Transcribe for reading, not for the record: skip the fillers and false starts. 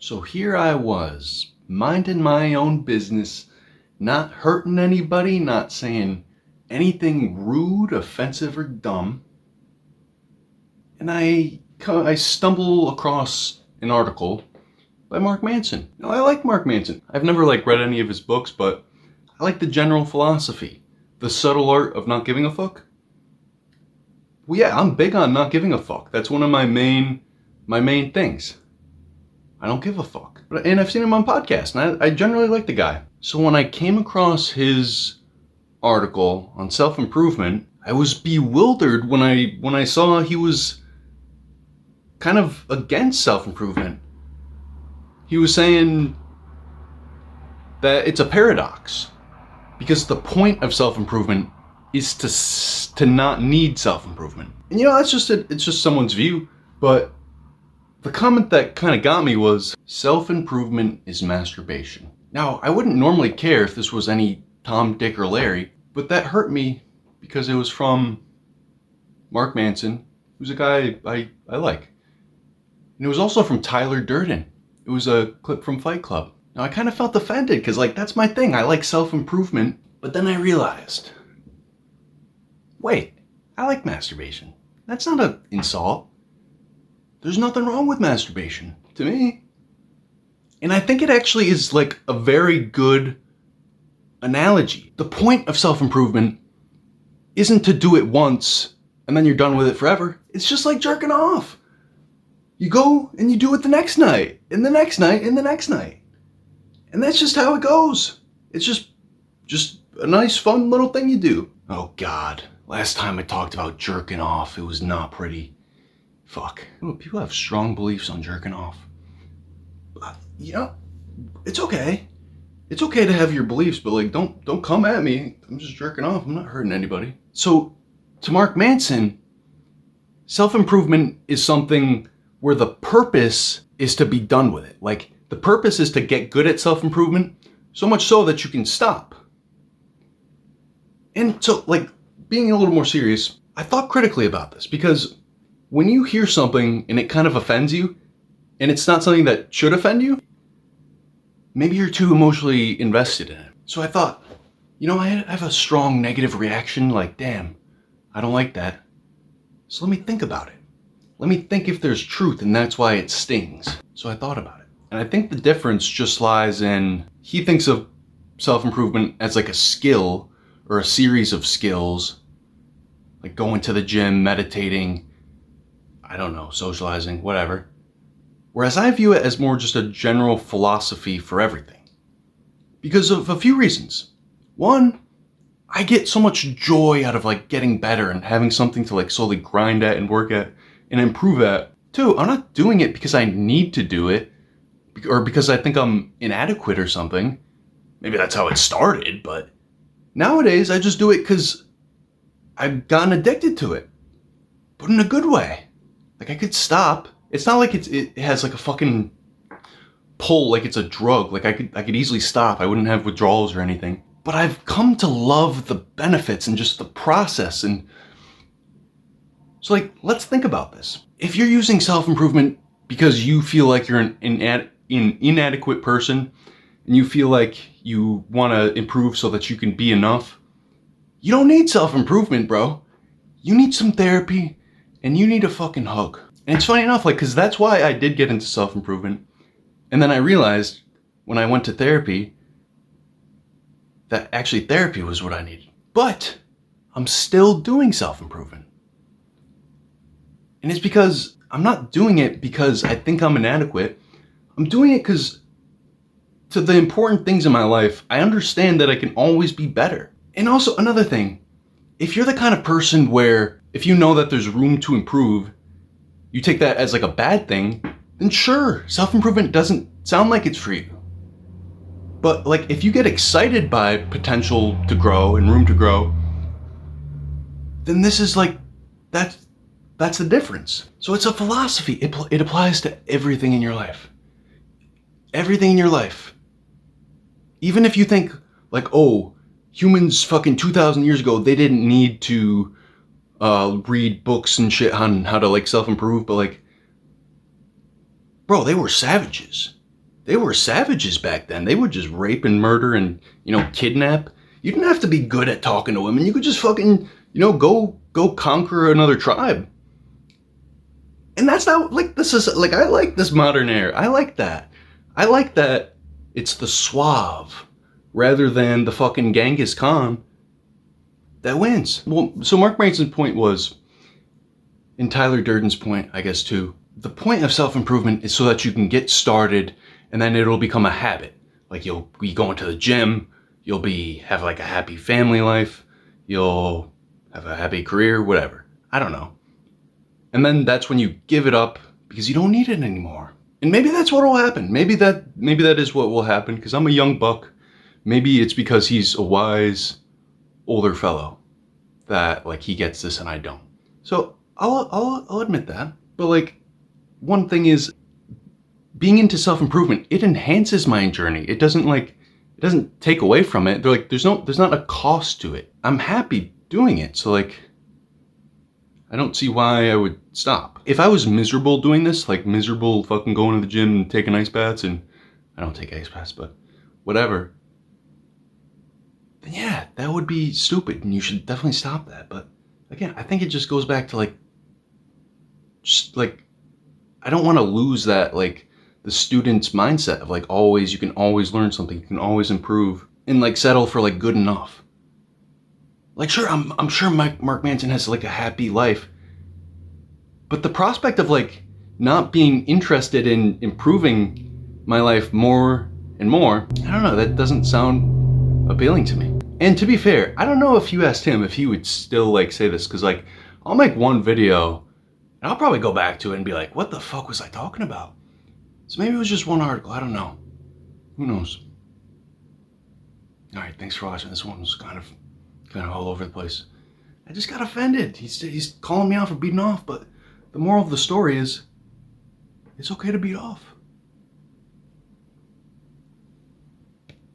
So here I was, minding my own business, not hurting anybody, not saying anything rude, offensive, or dumb. And I stumble across an article by Mark Manson. Now, I like Mark Manson. I've never read any of his books, but I like the general philosophy, the subtle art of not giving a fuck. Well, yeah, I'm big on not giving a fuck. That's one of my main things. I don't give a fuck. And I've seen him on podcasts, and I generally like the guy. So when I came across his article on self-improvement, I was bewildered when I saw he was kind of against self-improvement. He was saying that it's a paradox, because the point of self-improvement is to not need self-improvement. And that's it's just someone's view, but the comment that kind of got me was, self-improvement is masturbation. Now, I wouldn't normally care if this was any Tom, Dick, or Larry, but that hurt me because it was from Mark Manson, who's a guy I like. And it was also from Tyler Durden. It was a clip from Fight Club. Now, I kind of felt offended because, that's my thing. I like self-improvement. But then I realized, wait, I like masturbation. That's not an insult. There's nothing wrong with masturbation, to me. And I think it actually is a very good analogy. The point of self-improvement isn't to do it once and then you're done with it forever. It's just like jerking off. You go and you do it the next night, and the next night, and the next night. And that's just how it goes. It's just a nice, fun little thing you do. Oh God, last time I talked about jerking off, it was not pretty. Fuck. People have strong beliefs on jerking off. It's okay. It's okay to have your beliefs, but don't come at me. I'm just jerking off. I'm not hurting anybody. So, to Mark Manson, self-improvement is something where the purpose is to be done with it. The purpose is to get good at self-improvement, so much so that you can stop. And so, being a little more serious, I thought critically about this, because when you hear something and it kind of offends you, and it's not something that should offend you, maybe you're too emotionally invested in it. So I thought, I have a strong negative reaction, damn, I don't like that. So let me think about it. Let me think if there's truth, and that's why it stings. So I thought about it. And I think the difference just lies in, he thinks of self-improvement as a skill, or a series of skills, like going to the gym, meditating, I don't know, socializing, whatever. Whereas I view it as more just a general philosophy for everything. Because of a few reasons. One, I get so much joy out of getting better and having something to slowly grind at and work at and improve at. Two, I'm not doing it because I need to do it or because I think I'm inadequate or something. Maybe that's how it started, but nowadays I just do it because I've gotten addicted to it. But in a good way. I could stop. It's not it has a fucking pull, it's a drug. I could easily stop. I wouldn't have withdrawals or anything. But I've come to love the benefits and just the process. And so let's think about this. If you're using self-improvement because you feel like you're an inadequate person and you feel like you want to improve so that you can be enough, you don't need self-improvement, bro. You need some therapy and you need a fucking hug. And it's funny enough, because that's why I did get into self-improvement. And then I realized when I went to therapy that actually therapy was what I needed. But I'm still doing self-improvement. And it's because I'm not doing it because I think I'm inadequate. I'm doing it because to the important things in my life, I understand that I can always be better. And also another thing, if you're the kind of person where if you know that there's room to improve, you take that as a bad thing, then sure, self-improvement doesn't sound like it's for you. But if you get excited by potential to grow and room to grow, then this is that's the difference. So it's a philosophy. It applies to everything in your life. Everything in your life. Even if you think oh, humans fucking 2,000 years ago, they didn't need to read books and shit on how to self-improve, but bro, they were savages. they were savages back then. They would just rape and murder and, kidnap. You didn't have to be good at talking to women. You could just fucking, go conquer another tribe. And that's not, like, this is, like, I like this modern era. I like that. I like that it's the suave rather than the fucking Genghis Khan that wins. Well, so Mark Manson's point was, and Tyler Durden's point, I guess, too, the point of self-improvement is so that you can get started and then it'll become a habit. Like, you'll be going to the gym, you'll have like a happy family life, you'll have a happy career, whatever. I don't know. And then that's when you give it up because you don't need it anymore. And maybe that's what will happen. Maybe that is what will happen because I'm a young buck. Maybe it's because he's a wise older fellow that, like, he gets this and I don't. So I'll admit that. But, like, one thing is, being into self-improvement, it enhances my journey. It doesn't take away from it. There's not a cost to it. I'm happy doing it. So, like, I don't see why I would stop. If I was miserable doing this, like miserable fucking going to the gym and taking ice baths, and I don't take ice baths, but whatever, then yeah, that would be stupid and you should definitely stop that. But again, I think it just goes back to like, I don't want to lose that, like, the student's mindset of like, you can always learn something, you can always improve, and like settle for like good enough. Like, sure, I'm sure Mark Manson has like a happy life, but the prospect of like not being interested in improving my life more and more, I don't know, that doesn't sound appealing to me. And to be fair, I don't know if you asked him if he would still like say this, because like, I'll make one video and I'll probably go back to it and be like, what the fuck was I talking about? So maybe it was just one article, I don't know. Who knows? Alright, thanks for watching. This one was kind of all over the place. I just got offended. He's calling me out for beating off, but the moral of the story is, it's okay to beat off.